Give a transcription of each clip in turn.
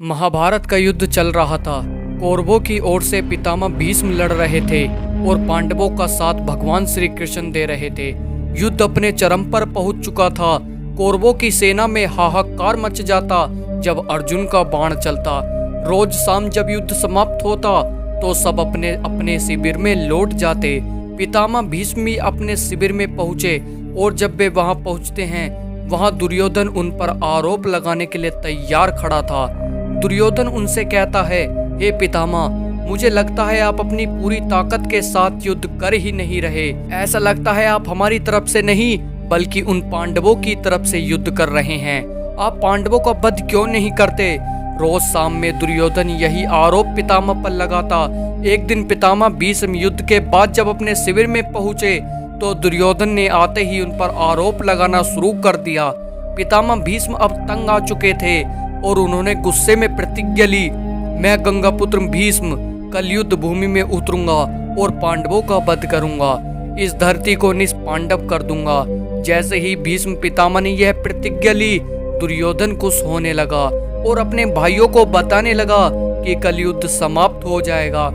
महाभारत का युद्ध चल रहा था। कौरवों की ओर से पितामह भीष्म लड़ रहे थे और पांडवों का साथ भगवान श्री कृष्ण दे रहे थे। युद्ध अपने चरम पर पहुंच चुका था। कौरवों की सेना में हाहाकार मच जाता जब अर्जुन का बाण चलता। रोज शाम जब युद्ध समाप्त होता तो सब अपने अपने शिविर में लौट जाते। पितामह भीष्म भी अपने शिविर में पहुंचे और जब वे वहां पहुंचते हैं वहां दुर्योधन उन पर आरोप लगाने के लिए तैयार खड़ा था। दुर्योधन उनसे कहता है, हे पितामह, मुझे लगता है आप अपनी पूरी ताकत के साथ युद्ध कर ही नहीं रहे। ऐसा लगता है आप हमारी तरफ से नहीं बल्कि उन पांडवों की तरफ से युद्ध कर रहे हैं। आप पांडवों का वध क्यों नहीं करते? रोज शाम में दुर्योधन यही आरोप पितामह पर लगाता। एक दिन पितामह भीष्म युद्ध के बाद जब अपने शिविर में पहुंचे तो दुर्योधन ने आते ही उन पर आरोप लगाना शुरू कर दिया। पितामह भीष्म अब तंग आ चुके थे और उन्होंने गुस्से में प्रतिज्ञा ली, मैं गंगापुत्र भीष्म कल युद्ध भूमि में उतरूंगा और पांडवों का वध करूंगा। इस धरती को निष्पांडव कर दूंगा। जैसे ही भीष्म पितामह ने यह प्रतिज्ञा ली, दुर्योधन खुश होने लगा और अपने भाइयों को बताने लगा कि कल युद्ध समाप्त हो जाएगा।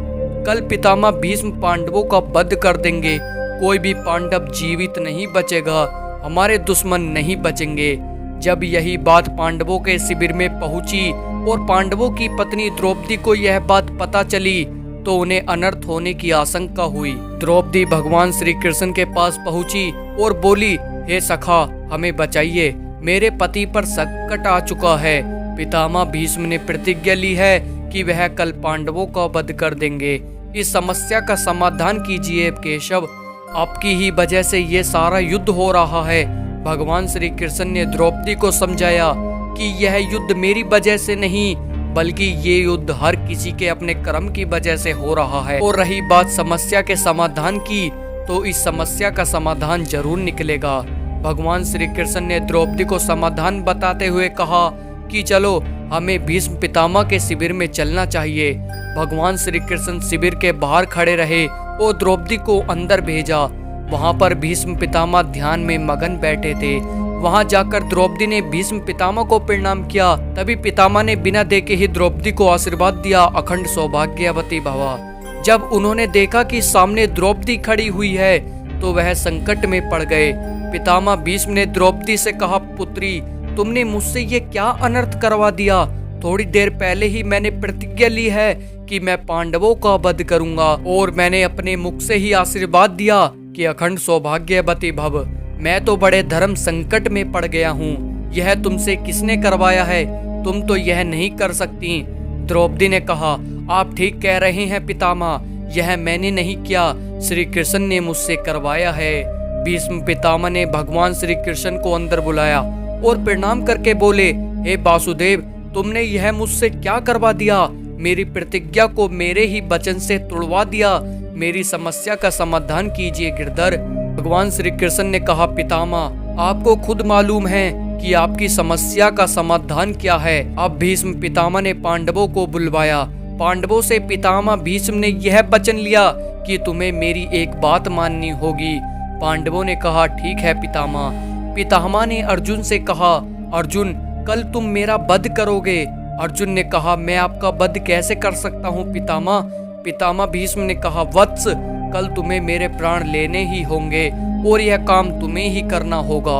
कल पितामह भीष्म पांडवों का वध कर देंगे। कोई भी पांडव जीवित नहीं बचेगा। हमारे दुश्मन नहीं बचेंगे। जब यही बात पांडवों के शिविर में पहुंची और पांडवों की पत्नी द्रौपदी को यह बात पता चली तो उन्हें अनर्थ होने की आशंका हुई। द्रौपदी भगवान श्री कृष्ण के पास पहुंची और बोली, हे सखा, हमें बचाइए, मेरे पति पर संकट आ चुका है। पितामह भीष्म ने प्रतिज्ञा ली है कि वह कल पांडवों का वध कर देंगे। इस समस्या का समाधान कीजिए केशव, आपकी ही वजह से ये सारा युद्ध हो रहा है। भगवान श्री कृष्ण ने द्रौपदी को समझाया कि यह युद्ध मेरी वजह से नहीं बल्कि ये युद्ध हर किसी के अपने कर्म की वजह से हो रहा है। और रही बात समस्या के समाधान की, तो इस समस्या का समाधान जरूर निकलेगा। भगवान श्री कृष्ण ने द्रौपदी को समाधान बताते हुए कहा कि चलो हमें भीष्म पितामह के शिविर में चलना चाहिए। भगवान श्री कृष्ण शिविर के बाहर खड़े रहे और द्रौपदी को अंदर भेजा। वहां पर भीष्म पितामह ध्यान में मगन बैठे थे। वहां जाकर द्रौपदी ने भीष्म पितामह को प्रणाम किया। तभी पितामह ने बिना देखे ही द्रौपदी को आशीर्वाद दिया, अखंड सौभाग्यवती भव। जब उन्होंने देखा कि सामने द्रौपदी खड़ी हुई है तो वह संकट में पड़ गए। पितामह भीष्म ने द्रौपदी से कहा, पुत्री, तुमने मुझसे ये क्या अनर्थ करवा दिया? थोड़ी देर पहले ही मैंने प्रतिज्ञा ली है कि मैं पांडवों का वध करूंगा और मैंने अपने मुख से ही आशीर्वाद दिया कि अखंड सौभाग्यवती भव। मैं तो बड़े धर्म संकट में पड़ गया हूँ। यह तुमसे किसने करवाया है? तुम तो यह नहीं कर सकती। द्रौपदी ने कहा, आप ठीक कह रहे हैं पितामह, यह मैंने नहीं किया, श्री कृष्ण ने मुझसे करवाया है। भीष्म पितामह ने भगवान श्री कृष्ण को अंदर बुलाया और प्रणाम करके बोले, हे वासुदेव, तुमने यह मुझसे क्या करवा दिया? मेरी प्रतिज्ञा को मेरे ही वचन से तोड़वा दिया। मेरी समस्या का समाधान कीजिए गिरधर। भगवान श्री कृष्ण ने कहा, पितामह, आपको खुद मालूम है कि आपकी समस्या का समाधान क्या है। अब भीष्म पितामह ने पांडवों को बुलवाया। पांडवों से पितामह भीष्म ने यह वचन लिया कि तुम्हें मेरी एक बात माननी होगी। पांडवों ने कहा, ठीक है पितामह। पितामह ने अर्जुन से कहा, अर्जुन, कल तुम मेरा वध करोगे? अर्जुन ने कहा, मैं आपका वध कैसे कर सकता हूँ पितामह? पितामह भीष्म ने कहा, वत्स, कल तुम्हें मेरे प्राण लेने ही होंगे और यह काम तुम्हें ही करना होगा।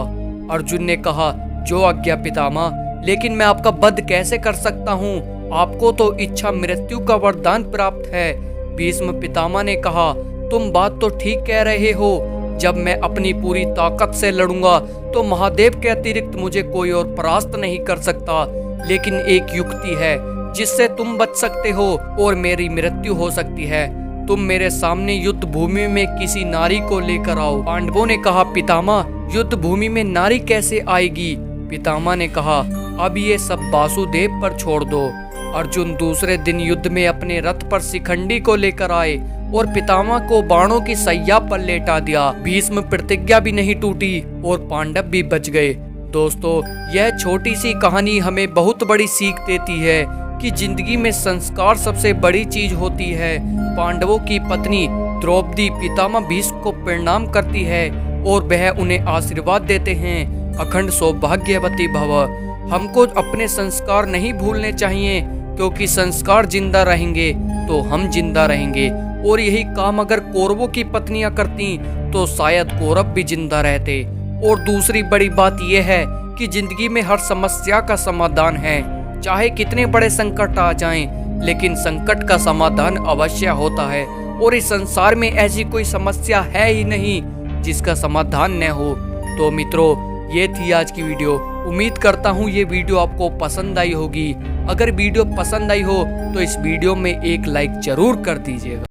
अर्जुन ने कहा, जो आज्ञा पितामह, लेकिन मैं आपका वध कैसे कर सकता हूँ? आपको तो इच्छा मृत्यु का वरदान प्राप्त है। भीष्म पितामह ने कहा, तुम बात तो ठीक कह रहे हो। जब मैं अपनी पूरी ताकत से लड़ूंगा तो महादेव के अतिरिक्त मुझे कोई और परास्त नहीं कर सकता। लेकिन एक युक्ति है जिससे तुम बच सकते हो और मेरी मृत्यु हो सकती है। तुम मेरे सामने युद्ध भूमि में किसी नारी को लेकर आओ। पांडवों ने कहा, पितामह, युद्ध भूमि में नारी कैसे आएगी? पितामह ने कहा, अब ये सब वासुदेव पर छोड़ दो। अर्जुन दूसरे दिन युद्ध में अपने रथ पर शिखंडी को लेकर आए और पितामह को बाणों की सैया पर लेटा दिया। भीष्म प्रतिज्ञा भी नहीं टूटी और पांडव भी बच गए। दोस्तों, यह छोटी सी कहानी हमें बहुत बड़ी सीख देती है कि जिंदगी में संस्कार सबसे बड़ी चीज होती है। पांडवों की पत्नी द्रौपदी पितामह भीष्म को प्रणाम करती है और वह उन्हें आशीर्वाद देते हैं, अखंड सौभाग्यवती भव। हमको अपने संस्कार नहीं भूलने चाहिए, क्योंकि संस्कार जिंदा रहेंगे तो हम जिंदा रहेंगे। और यही काम अगर कौरवों की पत्नियां करती तो शायद कौरव भी जिंदा रहते। और दूसरी बड़ी बात यह है कि जिंदगी में हर समस्या का समाधान है। चाहे कितने बड़े संकट आ जाएं, लेकिन संकट का समाधान अवश्य होता है। और इस संसार में ऐसी कोई समस्या है ही नहीं जिसका समाधान न हो। तो मित्रों, ये थी आज की वीडियो। उम्मीद करता हूँ ये वीडियो आपको पसंद आई होगी। अगर वीडियो पसंद आई हो तो इस वीडियो में एक लाइक जरूर कर दीजिएगा।